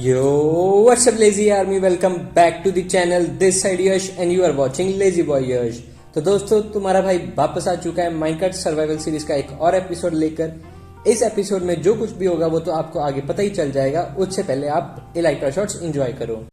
Yo, what's up lazy army? Welcome back to the channel. This side Yash and you are watching Lazy Boy Yash. तो दोस्तों तुम्हारा भाई वापस आ चुका है माइनक्राफ्ट सर्वाइवल सीरीज का एक और एपिसोड लेकर। इस एपिसोड में जो कुछ भी होगा वो तो आपको आगे पता ही चल जाएगा। उससे पहले आप इलाइट्रा शॉट्स एंजॉय करो।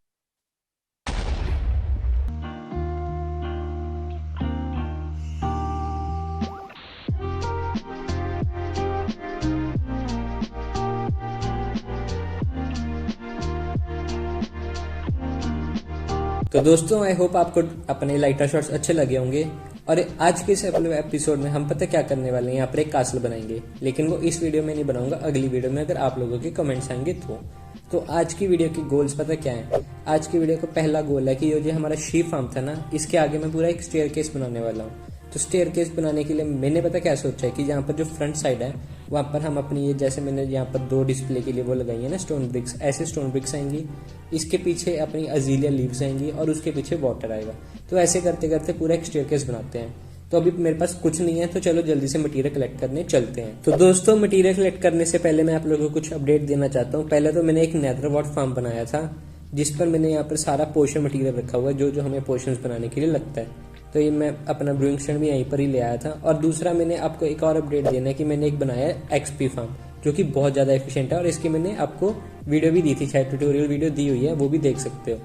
तो दोस्तों आई होप आपको अपने इलाइट्रा शॉट्स अच्छे लगे होंगे। और आज के इस एपिसोड में हम पता क्या करने वाले हैं, यहाँ पर एक कासल बनाएंगे, लेकिन वो इस वीडियो में नहीं बनाऊंगा, अगली वीडियो में अगर आप लोगों के कमेंट्स आएंगे तो आज की वीडियो के गोल्स पता क्या है। आज की वीडियो का पहला गोल है कि ये जो हमारा शीप फार्म था ना, इसके आगे मैं पूरा एक स्टेयर केस बनाने वाला हूँ। तो स्टेयर केस बनाने के लिए मैंने पता क्या सोचा है कि यहाँ पर जो फ्रंट साइड है वहाँ पर हम अपनी ये जैसे मैंने यहाँ पर दो डिस्प्ले के लिए वो लगाई है ना स्टोन ब्रिक्स, ऐसे स्टोन ब्रिक्स आएंगी, इसके पीछे अपनी अजीलिया लीव्स आएंगी और उसके पीछे वाटर आएगा। तो ऐसे करते करते पूरा एक स्टेयर केस बनाते हैं। तो अभी मेरे पास कुछ नहीं है, तो चलो जल्दी से मटेरियल कलेक्ट करने चलते हैं। तो दोस्तों मटेरियल कलेक्ट करने से पहले मैं आप लोगों को कुछ अपडेट देना चाहता हूँ। पहले तो मैंने एक नेदर वॉट फार्म बनाया था जिस पर मैंने यहाँ पर सारा पोशन मटेरियल रखा हुआ है जो हमें पोशंस बनाने के लिए लगता है। तो ये मैं अपना ब्रूइंग स्टैंड भी यहीं पर ही ले आया था। और दूसरा मैंने आपको एक और अपडेट देना है कि मैंने एक बनाया है एक्सपी फार्म जो कि बहुत ज़्यादा एफिशिएंट है, और इसकी मैंने आपको वीडियो भी दी थी, शायद ट्यूटोरियल वीडियो दी हुई है, वो भी देख सकते हो।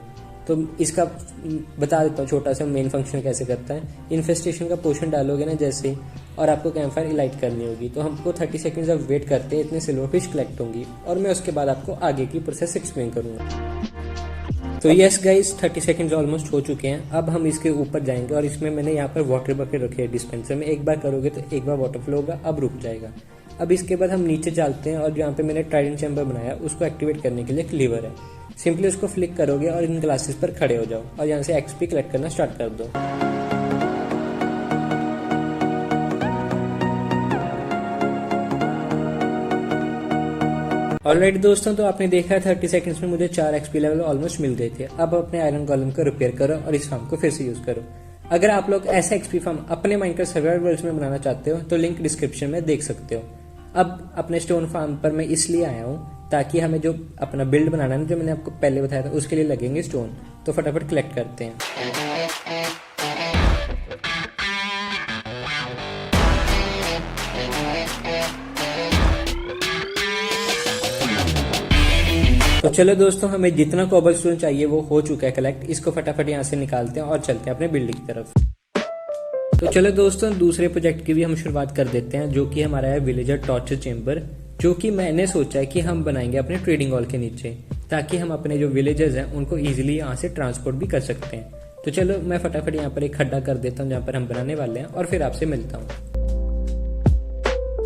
तो इसका बता देता हूँ छोटा सा मेन फंक्शन कैसे करता है। इन्फेस्टेशन का पोशन डालोगे ना जैसे ही, और आपको कैंप फायर इलाइट करनी होगी, तो हमको 30 सेकंड्स अब वेट करते इतने सिल्वर फिश कलेक्ट होंगी, और मैं उसके बाद आपको आगे की प्रोसेस एक्सप्लेन करूँगा। तो यस गाइस 30 सेकंड्स ऑलमोस्ट हो चुके हैं। अब हम इसके ऊपर जाएंगे और इसमें मैंने यहाँ पर वाटर बकेट रखे है डिस्पेंसर में। एक बार करोगे तो एक बार वाटर फ्लो होगा, अब रुक जाएगा। अब इसके बाद हम नीचे चलते हैं और जहाँ पे मैंने ट्राइडेंट चैम्बर बनाया उसको एक्टिवेट करने के लिए एक लीवर है। सिंपली उसको फ्लिक करोगे और इन ग्लासेस पर खड़े हो जाओ और यहाँ से एक्सपी कलेक्ट करना स्टार्ट कर दो। ऑलराइट दोस्तों, तो आपने देखा 30 सेकंड्स में मुझे 4 एक्सपी लेवल ऑलमोस्ट मिल गए थे। अब अपने आयरन कॉलम को रिपेयर करो और इस फार्म को फिर से यूज करो। अगर आप लोग ऐसा एक्सपी फार्म अपने माइनक्राफ्ट सर्वाइवल वर्ल्ड में बनाना चाहते हो तो लिंक डिस्क्रिप्शन में देख सकते हो। अब अपने स्टोन फार्म पर मैं इसलिए आया हूँ ताकि हमें जो अपना बिल्ड बनाना है जो मैंने आपको पहले बताया था उसके लिए लगेंगे स्टोन। तो फटाफट कलेक्ट करते हैं। तो चलो दोस्तों, हमें जितना कोबलस्टोन चाहिए वो हो चुका है कलेक्ट। इसको फटाफट यहाँ से निकालते हैं और चलते हैं अपने बिल्डिंग की तरफ। तो चलो दोस्तों, दूसरे प्रोजेक्ट की भी हम शुरुआत कर देते हैं जो कि हमारा है विलेजर टॉर्चर चेम्बर, जो कि मैंने सोचा है कि हम बनाएंगे अपने ट्रेडिंग हॉल के नीचे, ताकि हम अपने जो विलेजर्स हैं उनको ईजिली यहाँ से ट्रांसपोर्ट भी कर सकते हैं। तो चलो मैं फटाफट यहाँ पर एक खड्डा कर देता हूँ जहाँ पर हम बनाने वाले हैं और फिर आपसे मिलता हूँ।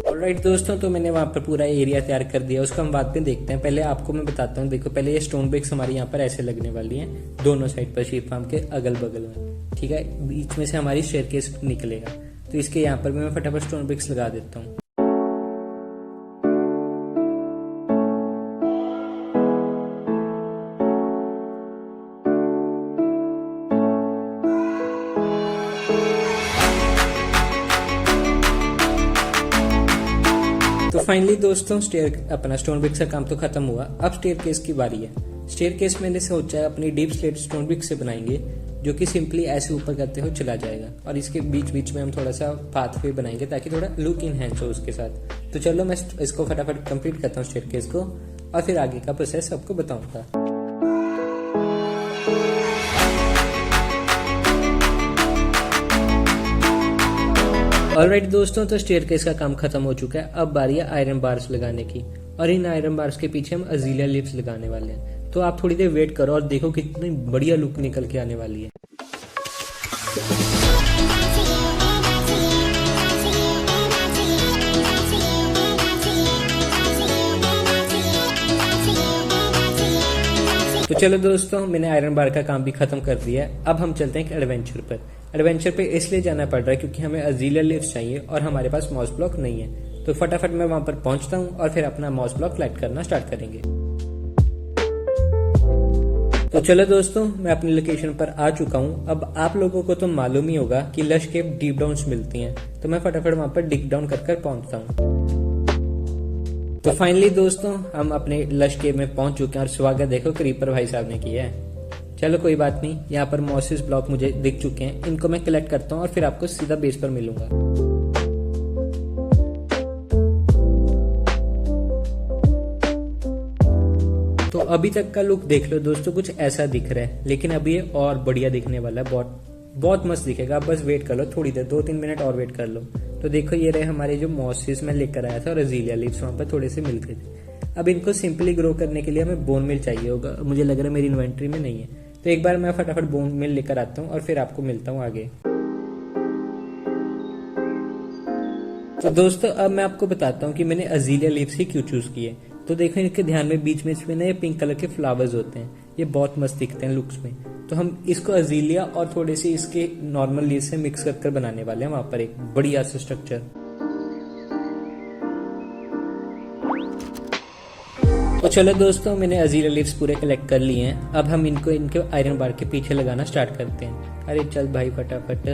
ऑलराइट दोस्तों, तो मैंने वहाँ पर पूरा एरिया तैयार कर दिया, उसका हम बाद में देखते हैं। पहले आपको मैं बताता हूँ। देखो पहले ये स्टोन ब्रिक्स हमारी यहाँ पर ऐसे लगने वाली हैं दोनों साइड पर शीप फार्म के अगल बगल में, ठीक है। बीच में से हमारी स्टेयरकेस निकलेगा, तो इसके यहाँ पर मैं फटाफट स्टोन ब्रिक्स लगा देता हूँ। तो फाइनली दोस्तों अपना स्टोन ब्रिक्स का काम तो खत्म हुआ। अब स्टेयर केस की बारी है। स्टेयर केस मैंने सोचा है अपनी डीप स्लेट स्टोन ब्रिक्स से बनाएंगे, जो कि सिंपली ऐसे ऊपर करते हो चला जाएगा, और इसके बीच बीच में हम थोड़ा सा पाथवे बनाएंगे ताकि थोड़ा लुक इनहेंस हो उसके साथ। तो चलो मैं इसको फटाफट कंप्लीट करता हूँ स्टेयर केस को, और फिर आगे का प्रोसेस आपको बताऊंगा। ऑलराइट दोस्तों, तो स्टेयरकेस का काम खत्म हो चुका है। अब बारी है आयरन बार्स लगाने की, और इन आयरन बार्स के पीछे हम अजीलिया लीव्स लगाने वाले हैं। तो आप थोड़ी देर वेट करो और देखो कितनी बढ़िया लुक निकल के आने वाली है। तो चलो दोस्तों, मैंने आयरन बार का काम भी खत्म कर दिया है। अब हम चलते हैं एक एडवेंचर पर। एडवेंचर पे इसलिए जाना पड़ रहा है क्योंकि हमें अजीलिया लीव्स चाहिए और हमारे पास मॉस ब्लॉक नहीं है। तो फटाफट मैं वहां पर पहुंचता हूं और फिर अपना मॉस ब्लॉक कलेक्ट करना स्टार्ट करेंगे। तो चलो दोस्तों, मैं अपनी लोकेशन पर आ चुका हूं। अब आप लोगों को तो मालूम ही होगा कि लश केव डीप डाउन्स मिलती हैं, तो मैं फटाफट वहां पर डिग डाउन कर पहुंचता हूं। तो फाइनली दोस्तों हम अपने लश केव में पहुंच चुके हैं और स्वागत देखो क्रीपर भाई साहब ने किया है। चलो कोई बात नहीं, यहाँ पर मॉसिस ब्लॉक मुझे दिख चुके हैं, इनको मैं कलेक्ट करता हूँ और फिर आपको सीधा बेस पर मिलूंगा। तो अभी तक का लुक देख लो दोस्तों, कुछ ऐसा दिख रहा है, लेकिन अभी ये और बढ़िया दिखने वाला है, बहुत मस्त दिखेगा। आप बस वेट कर लो थोड़ी देर, 2-3 मिनट और वेट कर लो। तो देखो ये रहे हमारे जो मॉसिस में लेकर आया था और अजीलिया लीव्स वहां पर थोड़े से मिलते थे। अब इनको सिंपली ग्रो करने के लिए हमें बोन मिल चाहिए होगा, मुझे लग रहा है मेरी इन्वेंट्री में नहीं है। तो एक बार मैं फटाफट बोन मिल लेकर आता हूँ और फिर आपको मिलता हूँ आगे। तो दोस्तों अब मैं आपको बताता हूँ कि मैंने अजीलिया लीव्स ही क्यों चूज किए। तो देखो इनके ध्यान में बीच में इसमें ना ये पिंक कलर के फ्लावर्स होते हैं, ये बहुत मस्त दिखते हैं लुक्स में। तो हम इसको अजीलिया और थोड़े से इसके नॉर्मल लीव्स से मिक्स कर बनाने वाले हैं वहां पर एक बढ़िया सा स्ट्रक्चर। तो चलो दोस्तों मैंने अजीलिया लीव्स पूरे कलेक्ट कर लिए हैं। अब हम इनको इनके आयरन बार के पीछे लगाना स्टार्ट करते हैं। अरे चल भाई फटाफट,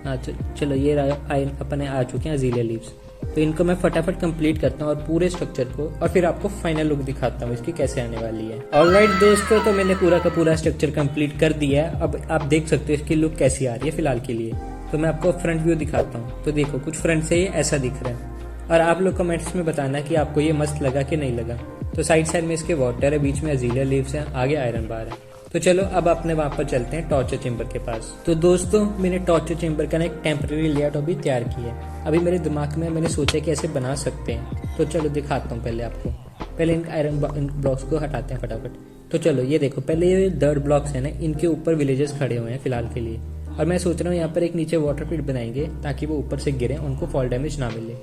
हाँ चलो ये आयरन अपने आ चुके हैं अजीलिया लीव्स। तो इनको मैं फटाफट कंप्लीट करता हूँ और पूरे स्ट्रक्चर को, और फिर आपको फाइनल लुक दिखाता हूँ इसकी कैसे आने वाली है। ऑलराइट दोस्तों, तो मैंने पूरा का पूरा स्ट्रक्चर कंप्लीट कर दिया है। अब आप देख सकते हो इसकी लुक कैसी आ रही है फिलहाल के लिए। तो मैं आपको फ्रंट व्यू दिखाता हूँ। तो देखो कुछ फ्रंट से ये ऐसा दिख रहा है, और आप लोग कमेंट्स में बताना कि आपको ये मस्त लगा कि नहीं लगा। तो साइड साइड में इसके वाटर है, बीच में अजीलिया लीव्स है, आगे आयरन बार है। तो चलो अब अपने वहां पर चलते हैं टॉर्चर चेंबर के पास। तो दोस्तों मैंने टॉर्चर चेंबर का ना एक टेम्पररी लेआउट अभी तैयार किया है। अभी मेरे दिमाग में मैंने सोचा कि ऐसे बना सकते हैं। तो चलो दिखाता हूँ पहले आपको। पहले इन आयरन ब्लॉक्स को हटाते हैं फटाफट। तो चलो ये देखो, पहले ये दर्ड ब्लॉक्स है ना, इनके ऊपर विलेजेस खड़े हुए हैं फिलहाल के लिए। और मैं सोच रहा हूँ यहाँ पर एक नीचे वाटर पिट बनाएंगे ताकि वो ऊपर से गिरे, उनको फॉल डैमेज ना मिले।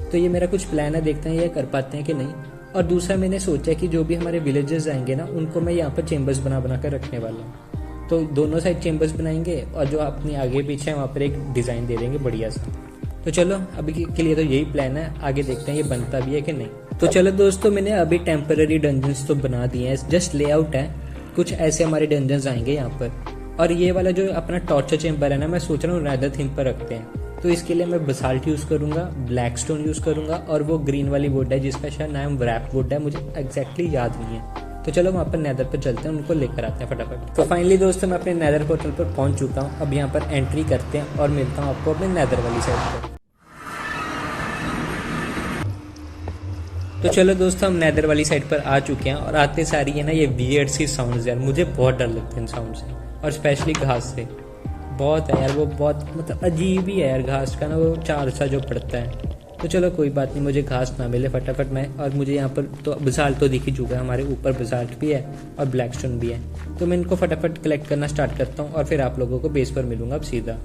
तो ये मेरा कुछ प्लान है, देखते हैं ये कर पाते हैं कि नहीं। और दूसरा मैंने सोचा कि जो भी हमारे विलेजेस आएंगे ना, उनको मैं यहाँ पर चेम्बर्स बना कर रखने वाला हूँ। तो दोनों साइड चेम्बर्स बनाएंगे और जो अपनी आगे पीछे है वहाँ पर एक डिजाइन दे देंगे बढ़िया सा। तो चलो अभी के लिए तो यही प्लान है, आगे देखते हैं ये बनता भी है कि नहीं। तो चलो दोस्तों मैंने अभी टेम्पररी डंजन्स तो बना दिए हैं, जस्ट लेआउट है। कुछ ऐसे हमारे डंजन्स आएंगे यहाँ पर। और ये वाला जो अपना टॉर्चर चेम्बर है ना, मैं सोच रहा हूँ नेदर थीम पर रखते हैं। तो इसके लिए मैं बसाल्ट यूज करूंगा, ब्लैक स्टोन यूज करूंगा, और वो ग्रीन वाली वुड है जिसका शायद नाम रैप वुड है, मुझे एग्जैक्टली याद नहीं है। तो चलो वहाँ पर नेदर पर चलते हैं, उनको लेकर आते हैं फटाफट। तो फाइनली दोस्तों मैं अपने नेदर पोर्टल पर पहुंच चुका हूँ। अब यहाँ पर एंट्री करते हैं और मिलता हूँ आपको अपने नेदर वाली साइड पर। तो चलो दोस्तों हम नेदर वाली साइड पर आ चुके हैं, और आते सारी है ना ये वियर्ड सी साउंड्स यार, मुझे बहुत डर लगते हैं इन साउंड से, और स्पेशली घास से बहुत है यार, वो बहुत मतलब अजीब ही है यार घास का ना, वो चार सा जो पड़ता है। तो चलो कोई बात नहीं, मुझे घास ना मिले फटाफट मैं, और मुझे यहाँ पर तो बसाल्ट तो दिख ही चुका है, हमारे ऊपर बसाल्ट भी है और ब्लैक स्टोन भी है। तो मैं इनको फटाफट कलेक्ट करना स्टार्ट करता हूँ और फिर आप लोगों को बेस पर मिलूंगा अब सीधा।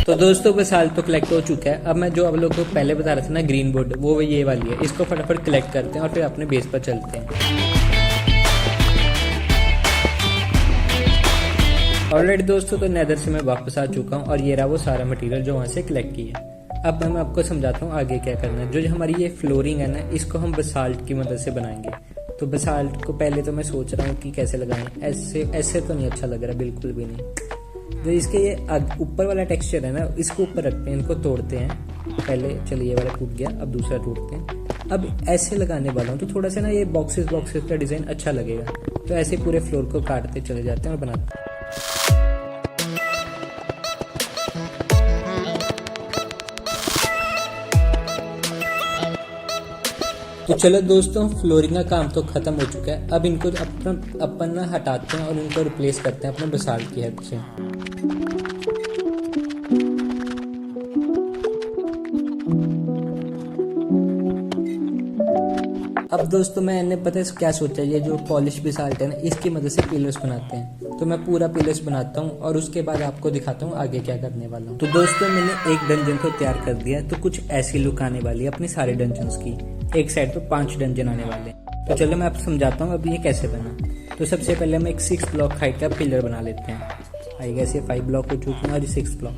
तो दोस्तों बसाल्ट तो कलेक्ट हो चुका है। अब मैं जो आप लोगों को पहले बता रहा था ना ग्रीन बोर्ड, वो ये वाली है, इसको फटाफट कलेक्ट करते हैं और फिर अपने बेस पर चलते हैं। ऑलराइट दोस्तों, तो नेदर से मैं वापस आ चुका हूँ और ये रहा वो सारा मटेरियल जो वहाँ से कलेक्ट किया। अब मैं आपको समझाता हूँ आगे क्या करना है। जो हमारी ये फ्लोरिंग है ना, इसको हम बसाल्ट की मदद से बनाएंगे। तो बसाल्ट को पहले तो मैं सोच रहा हूँ कि कैसे लगाएं, ऐसे तो नहीं अच्छा लग रहा, बिल्कुल भी नहीं। तो इसके ये ऊपर वाला टेक्सचर है ना, इसको ऊपर रखते हैं, इनको तोड़ते हैं पहले। चलिए ये वाला टूट गया, अब दूसरा तोड़ते हैं। अब ऐसे लगाने वाला हूँ तो थोड़ा सा ना ये बॉक्सेस का डिजाइन अच्छा लगेगा। तो ऐसे पूरे फ्लोर को काटते चले जाते हैं और बनाते हैं। तो चलो दोस्तों फ्लोरिंग का काम तो खत्म हो चुका है। अब इनको अपन ना हटाते हैं और इनको रिप्लेस करते हैं अपने बसाल्ट की हेल्प से। अब दोस्तों मैंने पता है क्या सोचा, ये जो पॉलिश बेसाल्ट है ना, इसकी मदद से पिलर्स बनाते हैं। तो मैं पूरा पिलर्स बनाता हूँ और उसके बाद आपको दिखाता हूँ आगे क्या करने वाला हूँ। तो दोस्तों मैंने एक डंजन को तैयार कर दिया, तो कुछ ऐसी लुक आने वाली है अपने सारे डंजन्स की। एक साइड पे 5 डंजन आने वाले हैं। तो चलो मैं आपको समझाता हूँ अब ये कैसे बना। तो सबसे पहले हम एक 6 ब्लॉक हाइट का पिलर बना लेते हैं। आई गेस ये 5 ब्लॉक हो चुके हैं और 6 ब्लॉक।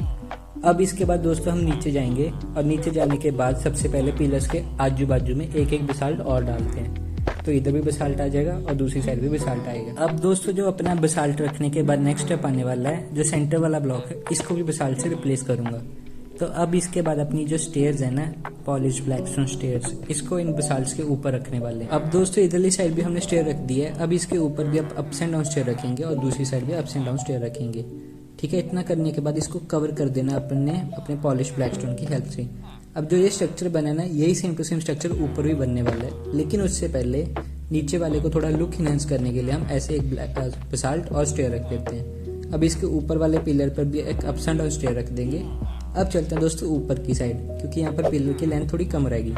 अब इसके बाद दोस्तों हम नीचे जाएंगे और नीचे जाने के बाद सबसे पहले पिलर्स के आजू बाजू में एक बेसाल्ट और डालते हैं। तो इधर भी बसाल्ट आ जाएगा और दूसरी साइड भी बसाल्ट आएगा। अब दोस्तों जो अपना बसाल्ट रखने के बाद नेक्स्ट स्टेप आने वाला है, जो सेंटर वाला ब्लॉक है इसको भी बसाल्ट से रिप्लेस करूंगा। तो अब इसके बाद अपनी जो स्टेयर्स है ना, पॉलिश ब्लैकस्टोन स्टेयर्स, इसको इन बसाल्ट्स के ऊपर रखने वाले हैं। अब दोस्तों इधरली साइड भी हमने स्टेयर रख दी है, अब इसके ऊपर भी अप्स एंड डाउन स्टेयर रखेंगे और दूसरी साइड भी अप्स एंड डाउन स्टेयर रखेंगे। ठीक है, इतना करने के बाद इसको कवर कर देना अपने पॉलिश ब्लैकस्टोन की हेल्प से। अब जो ये स्ट्रक्चर बना ना, यही सेम टू सेम स्ट्रक्चर ऊपर भी बनने वाला है, लेकिन उससे पहले नीचे वाले को थोड़ा लुक इनहेंस करने के लिए हम ऐसे एक बसाल्ट और स्टेयर रख देते हैं। अब इसके ऊपर वाले पिलर पर भी एक अप्स एंड डाउन स्टेयर रख देंगे। अब चलते हैं दोस्तों ऊपर की साइड, क्योंकि यहाँ पर पिलर की लेंथ थोड़ी कम रहेगी।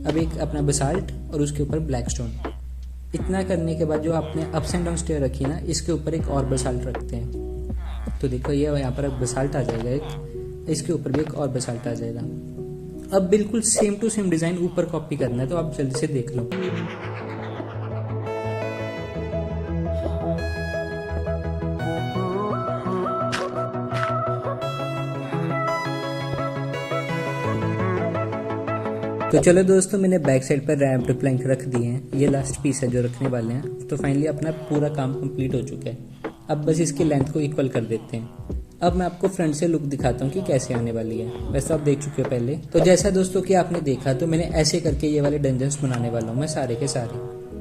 अब एक अपना बसाल्ट और उसके ऊपर ब्लैकस्टोन। इतना करने के बाद जो आपने अप्स एंड डाउन स्टेयर रखी ना, इसके ऊपर एक और बसाल्ट रखते हैं। तो देखो ये यहाँ पर बसाल्ट आ जाएगा एक, इसके ऊपर भी एक और बसाल्ट आ जाएगा। अब बिल्कुल सेम टू सेम डिजाइन ऊपर कॉपी करना है, तो आप जल्दी से देख लो। तो चलो दोस्तों, मैंने बैक साइड पर रैम्प्ड प्लैंक रख दिए हैं, ये लास्ट पीस है जो रखने वाले हैं। तो फाइनली अपना पूरा काम कंप्लीट हो चुका है। अब बस इसकी लेंथ को इक्वल कर देते हैं। अब मैं आपको फ्रंट से लुक दिखाता हूँ कि कैसे आने वाली है। वैसे आप देख चुके हो पहले। तो जैसा दोस्तों कि आपने देखा, तो मैंने ऐसे करके ये वाले डंजन्स बनाने वाला हूँ मैं सारे के सारे।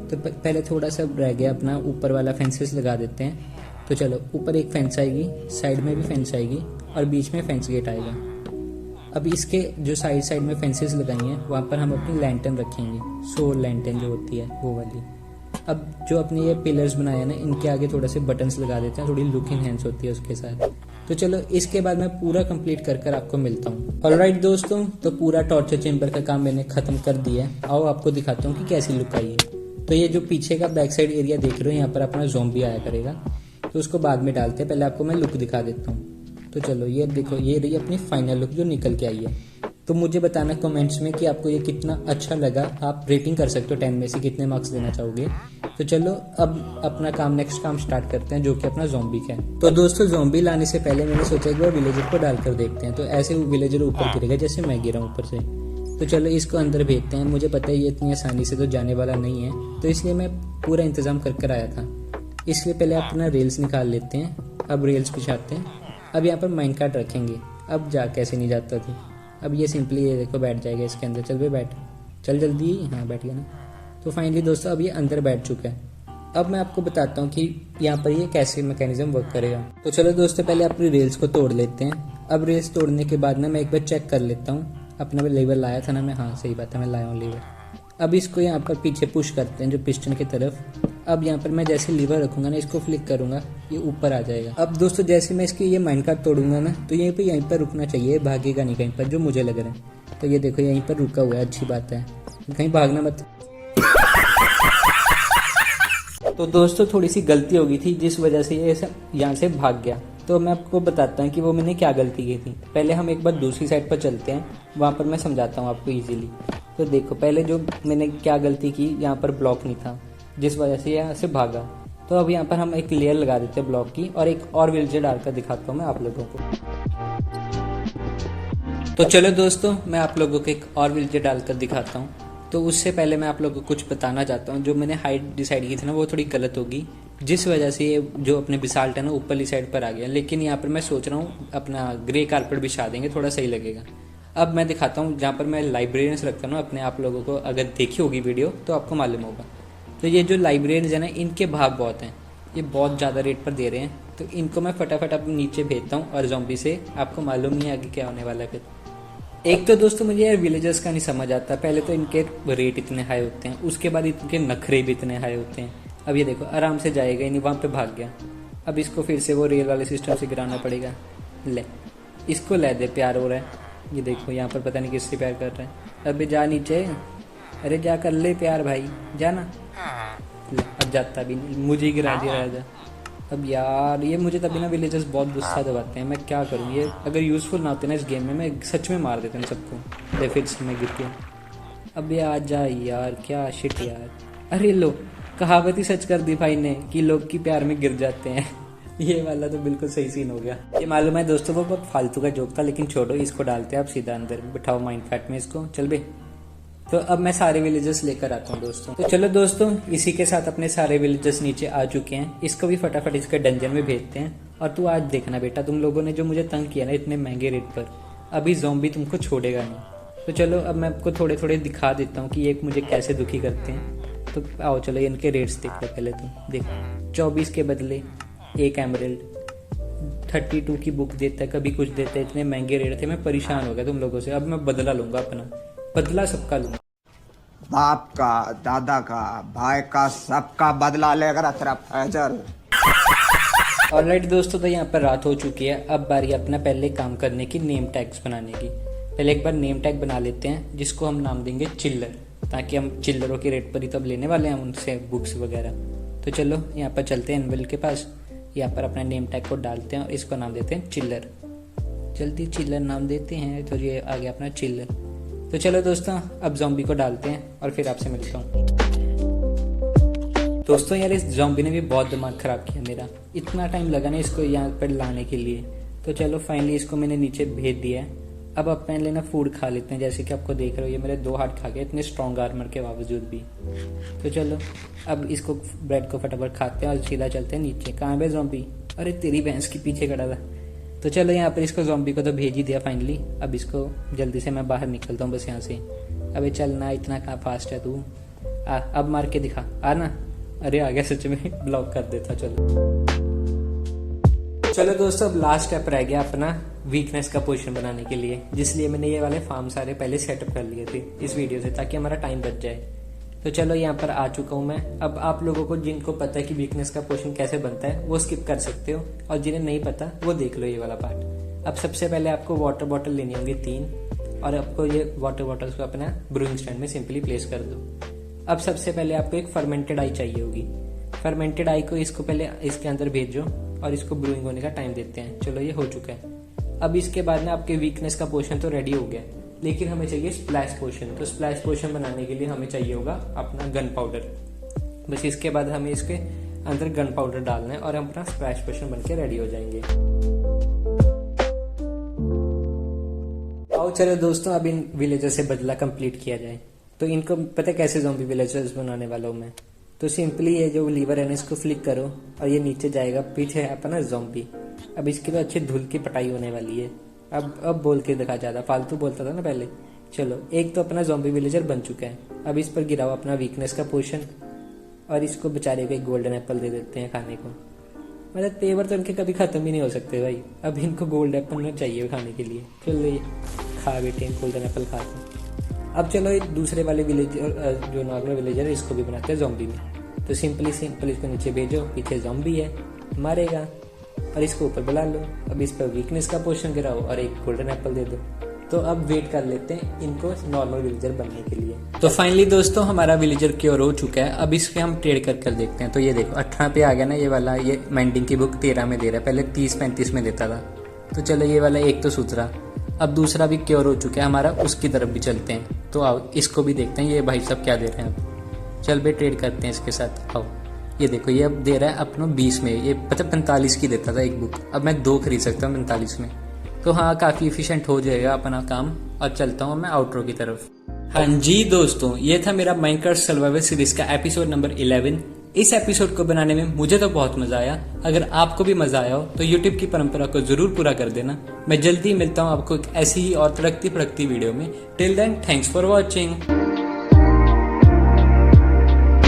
तो पहले थोड़ा सा रह गया, अपना ऊपर वाला फेंसेस लगा देते हैं। तो चलो, ऊपर एक फेंस आएगी, साइड में भी फेंस आएगी और बीच में फेंस गेट आएगा। अब इसके जो साइड में फेंसेस लगाई हैं, वहाँ पर हम अपनी लैंटर्न रखेंगे, सोल लैंटर्न जो होती है वो वाली। अब जो अपने ये पिलर्स बनाए हैं ना, इनके आगे थोड़ा से बटन्स लगा देते हैं, थोड़ी लुक इनहेंस होती है उसके साथ। तो चलो, इसके बाद मैं पूरा कंप्लीट कर आपको मिलता हूँ। ऑलराइट दोस्तों, तो पूरा टॉर्चर चेंबर का काम मैंने खत्म कर दिया है। आओ आपको दिखाता हूँ कि कैसी लुक आई है। तो ये जो पीछे का बैक साइड एरिया देख रहे हो, यहाँ पर अपना ज़ॉम्बी आया करेगा, तो उसको बाद में डालते हैं। पहले आपको मैं लुक दिखा देता हूँ। तो चलो, ये देखो, ये रही अपनी फाइनल लुक जो निकल के आई है। तो मुझे बताना कमेंट्स में कि आपको ये कितना अच्छा लगा। आप रेटिंग कर सकते हो 10 में से कितने मार्क्स देना चाहोगे। तो चलो, अब अपना नेक्स्ट काम स्टार्ट करते हैं, जो कि अपना ज़ॉम्बी का है। तो दोस्तों, ज़ॉम्बी लाने से पहले मैंने सोचा एक बार विलेजर को डालकर देखते हैं। तो ऐसे विलेजर ऊपर गिरेगा जैसे मैं गिरा ऊपर से। तो चलो, इसको अंदर भेजते हैं। मुझे पता है ये इतनी आसानी से तो जाने वाला नहीं है, तो इसलिए मैं पूरा इंतजाम कर आया था। इसलिए पहले अपना रेल्स निकाल लेते हैं। अब रेल्स बिछाते हैं। अब यहाँ पर माइंड कार्ड रखेंगे। अब जा कैसे नहीं जाता थी। अब ये सिंपली ये देखो बैठ जाएगा इसके अंदर। चल भाई बैठ, चल जल्दी। हाँ, बैठ गया ना। तो फाइनली दोस्तों, अब ये अंदर बैठ चुका है। अब मैं आपको बताता हूँ कि यहाँ पर ये कैसे मैकेनिज्म वर्क करेगा। तो चलो दोस्तों, पहले अपनी रेल्स को तोड़ लेते हैं। अब रेल्स तोड़ने के बाद ना मैं एक बार चेक कर लेता हूँ। अपना लीवर लाया था ना मैं, हाँ सही बात है, मैं लाया हूँ लीवर। अब इसको यहाँ पर पीछे पुश करते हैं, जो पिस्टन की तरफ। अब यहाँ पर मैं जैसे लीवर रखूंगा ना, इसको फ्लिक करूंगा, ये ऊपर आ जाएगा। अब दोस्तों, जैसे मैं इसकी ये माइंड कार्ड तोड़ूंगा ना, तो यहीं पर रुकना चाहिए, भागेगा नहीं कहीं पर, जो मुझे लग रहा है। तो ये देखो, यहीं पर रुका हुआ है, अच्छी बात है, कहीं भागना मत। तो दोस्तों, थोड़ी सी गलती हो गई थी, जिस वजह से ये यहाँ से भाग गया। तो मैं आपको बताता हूँ कि वो मैंने क्या गलती की थी। पहले हम एक बार दूसरी साइड पर चलते हैं, वहाँ पर मैं समझाता हूँ आपको इजीली। तो देखो, पहले जो मैंने क्या गलती की, यहाँ पर ब्लॉक नहीं था, जिस वजह से यहाँ से भागा। तो अब यहाँ पर हम एक लेयर लगा देते हैं ब्लॉक की, और एक और विलेजर डालकर दिखाता हूँ मैं आप लोगों को। तो चलो दोस्तों, मैं आप लोगों को एक और विलेजर डालकर दिखाता हूँ। तो उससे पहले मैं आप लोगों को कुछ बताना चाहता हूँ। जो मैंने हाइट डिसाइड की थी ना, वो थोड़ी गलत होगी, जिस वजह से ये जो अपने बिसाल्ट है ना, ऊपरली साइड पर आ गया। लेकिन यहाँ पर मैं सोच रहा हूँ अपना ग्रे कारपेट बिछा देंगे, थोड़ा सही लगेगा। अब मैं दिखाता हूँ जहाँ पर मैं लाइब्रेरियंस रखता हूँ अपने। आप लोगों को अगर देखी होगी वीडियो तो आपको मालूम होगा। तो ये जो लाइब्रेरियंस है ना, इनके भाग बहुत हैं, ये बहुत ज़्यादा रेट पर दे रहे हैं। तो इनको मैं फटाफट अब नीचे भेजता हूँ, और ज़ॉम्बी से आपको मालूम नहीं आगे क्या होने वाला है। फिर एक तो दोस्तों, मुझे यार विलेजर्स का नहीं समझ आता। पहले तो इनके रेट इतने हाई होते हैं, उसके बाद इनके नखरे भी इतने हाई होते हैं। अब ये देखो, आराम से जाएगा ही नहीं, वहाँ पे भाग गया। अब इसको फिर से वो रेल वाले सिस्टम से गिराना पड़ेगा। ले, इसको ले दे, प्यार हो रहा है। ये देखो, यहाँ पर पता नहीं किससे प्यार कर रहा है। अबे जा नीचे, अरे जा कर ले प्यार भाई, जाना। अब जाता भी नहीं, मुझे ही गिरा दिया राजा। अब यार, ये मुझे तभी ना विलेजर्स बहुत गुस्सा दिलाते हैं। मैं क्या करूँ, ये अगर यूज़फुल ना होते ना इस गेम में, मैं सच में मार देता हूँ सबको। ले, फिर से मैं गिर गया। अब ये आ जा यार, क्या शिट यार। अरे लो, कहावत ही सच कर दी भाई ने कि लोग की प्यार में गिर जाते हैं। ये वाला तो बिल्कुल सही सीन हो गया। ये मालूम है दोस्तों, वो बहुत फालतू का जोक था, लेकिन छोड़ो, इसको डालते हैं आप सीधा अंदर। बिठाओ माइंड फैट में इसको, चल बे। तो अब मैं सारे विलेजर्स लेकर आता हूँ दोस्तों। तो चलो दोस्तों, इसी के साथ अपने सारे विलेजर्स नीचे आ चुके हैं। इसको भी फटाफट इसके डंजन में भेजते हैं। और तू आज देखना बेटा, तुम लोगों ने जो मुझे तंग किया ना इतने महंगे रेट पर, अभी ज़ॉम्बी तुमको छोड़ेगा नहीं। तो चलो अब मैं आपको थोड़े थोड़े दिखा देता हूँ कि ये मुझे कैसे दुखी करते हैं। तो आओ चलो इनके रेट्स देख लो पहले। तुम देखो 24 के बदले 1 एमरल्ड, 32 की बुक देता है, कभी कुछ देता है। इतने महंगे रेट थे, मैं परेशान हो गया तुम लोगों से। अब मैं बदला लूंगा, अपना बदला सबका लूंगा। बाप का, दादा का, भाई का, सबका बदला लेकर तेरा फैजल। ऑलराइट दोस्तों, तो यहाँ पर रात हो चुकी है। अब बारी अपना पहले काम करने की, नेम टैग्स बनाने की। पहले एक बार नेम टैग बना लेते हैं जिसको हम नाम देंगे चिल्लर, ताकि हम चिल्लरों के रेट पर ही तो अब लेने वाले हैं उनसे बुक्स वगैरह। तो चलो यहाँ पर चलते हैं एनविल के पास। यहाँ पर अपना नेम टैग को डालते हैं और इसको नाम देते हैं चिल्लर। जल्दी चिल्लर नाम देते हैं। तो ये आ गया अपना चिल्लर। तो चलो दोस्तों, अब ज़ॉम्बी को डालते हैं और फिर आपसे मिलता हूँ। दोस्तों यार, इस ज़ॉम्बी ने भी बहुत दिमाग ख़राब किया मेरा। इतना टाइम लगा ना इसको यहाँ पर लाने के लिए। तो चलो फाइनली इसको मैंने नीचे भेज दिया है। अब पहले ना फूड खा लेते हैं। जैसे कि आपको देख रहे हो, ये मेरे 2 हाथ खा गए इतने स्ट्रॉन्ग आर्मर के बावजूद भी। तो चलो अब इसको ब्रेड को फटाफट खाते हैं और सीधा चलते हैं नीचे। कहाँ पे ज़ॉम्बी? अरे तेरी भैंस के पीछे खड़ा था। तो चलो यहाँ पर इसको ज़ॉम्बी को तो भेज ही दिया फाइनली। अब इसको जल्दी से मैं बाहर निकलता हूँ बस यहाँ से। अबे चलना, इतना कहाँ फास्ट है तू? अब मार के दिखा, आ ना। अरे आ गया, सच में ब्लॉक कर देता। चलो दोस्तों, अब लास्ट स्टेप रह गया अपना वीकनेस का पोजीशन बनाने के लिए, जिसलिए मैंने ये वाले फार्म सारे पहले सेटअप कर लिए थे इस वीडियो से, ताकि हमारा टाइम बच जाए। तो चलो यहाँ पर आ चुका हूँ मैं। अब आप लोगों को जिनको पता है कि वीकनेस का पोर्शन कैसे बनता है वो स्किप कर सकते हो, और जिन्हें नहीं पता वो देख लो ये वाला पार्ट। अब सबसे पहले आपको वाटर बॉटल लेनी होंगी 3, और आपको ये वाटर बॉटल्स को अपना ब्रूइंग स्टैंड में सिंपली प्लेस कर दो। अब सबसे पहले आपको एक फर्मेंटेड आई चाहिए होगी। फर्मेंटेड आई को इसको पहले इसके अंदर भेजो और इसको ब्रूइंग होने का टाइम देते हैं। चलो ये हो चुका है। अब इसके बाद में आपके वीकनेस का पोर्शन तो रेडी हो गया, लेकिन हमें चाहिए स्प्लैश पोशन। तो स्प्लैश पोशन बनाने के लिए हमें चाहिए होगा अपना गन पाउडर। बस इसके बाद हमें इसके अंदर गन पाउडर डालना है और हम अपना स्प्लैश पोशन बन के रेडी हो जाएंगे। आओ चलो दोस्तों, अब इन विलेजर से बदला कंप्लीट किया जाए। तो इनको पता है कैसे ज़ॉम्बी विलेजर्स बनाने वाला हूँ मैं। तो सिंपली ये जो लीवर है ना, इसको फ्लिक करो और ये नीचे जाएगा। पीछे है अपना ज़ॉम्बी। अब इसकी तो अच्छी धुल की पटाई होने वाली है। अब बोल के दिखा, ज़्यादा फालतू बोलता था ना पहले। चलो, एक तो अपना ज़ॉम्बी विलेजर बन चुका है। अब इस पर गिराओ अपना वीकनेस का पोशन, और इसको बेचारे को एक गोल्डन एप्पल दे देते हैं खाने को। मतलब तेवर तो इनके कभी ख़त्म ही नहीं हो सकते भाई। अब इनको गोल्ड एप्पल चाहिए खाने के लिए। चलो ये खा बेटे, गोल्डन एप्पल खाते। अब चलो एक दूसरे वाले विलेजर, जो नॉर्मल विलेजर है, इसको भी बनाते हैं ज़ॉम्बी में। तो सिंपली इसको नीचे भेजो, पीछे ज़ॉम्बी है, मारेगा, और इसको ऊपर बुला लो। अब इस पर वीकनेस का पोर्शन गिराओ और एक गोल्डन एप्पल दे दो। तो अब वेट कर लेते हैं इनको नॉर्मल विलेजर बनने के लिए। तो फाइनली दोस्तों, हमारा विलेजर क्योर हो चुका है। अब इसके हम ट्रेड कर देखते हैं। तो ये देखो 18 पे आ गया ना ये वाला। ये मेंडिंग की बुक 13 में दे रहा है, पहले 30-35 में देता था। तो चलो ये वाला एक तो सुधरा। अब दूसरा भी क्योर हो चुका है हमारा, उसकी तरफ भी चलते हैं। तो आओ इसको भी देखते हैं ये भाई साहब क्या दे रहे हैं। अब चल भाई ट्रेड करते हैं इसके साथ। आओ ये देखो, ये अब दे रहा है अपनों 20 में। ये पता 45 की देता था एक बुक, अब मैं 2 खरीद सकता हूँ 45 में। तो हाँ, काफ़ी इफिशिएंट हो जाएगा अपना काम। और चलता हूँ मैं आउटरो की तरफ। हाँ जी दोस्तों, ये था मेरा माइनक्राफ्ट सर्वाइवल सीरीज का एपिसोड नंबर 11। इस एपिसोड को बनाने में मुझे तो बहुत मजा आया। अगर आपको भी मजा आया हो तो यूट्यूब की परंपरा को जरूर पूरा कर देना। मैं जल्दी मिलता हूँ आपको एक ऐसी ही और तड़कती फड़कती वीडियो में। Till then, thanks for watching.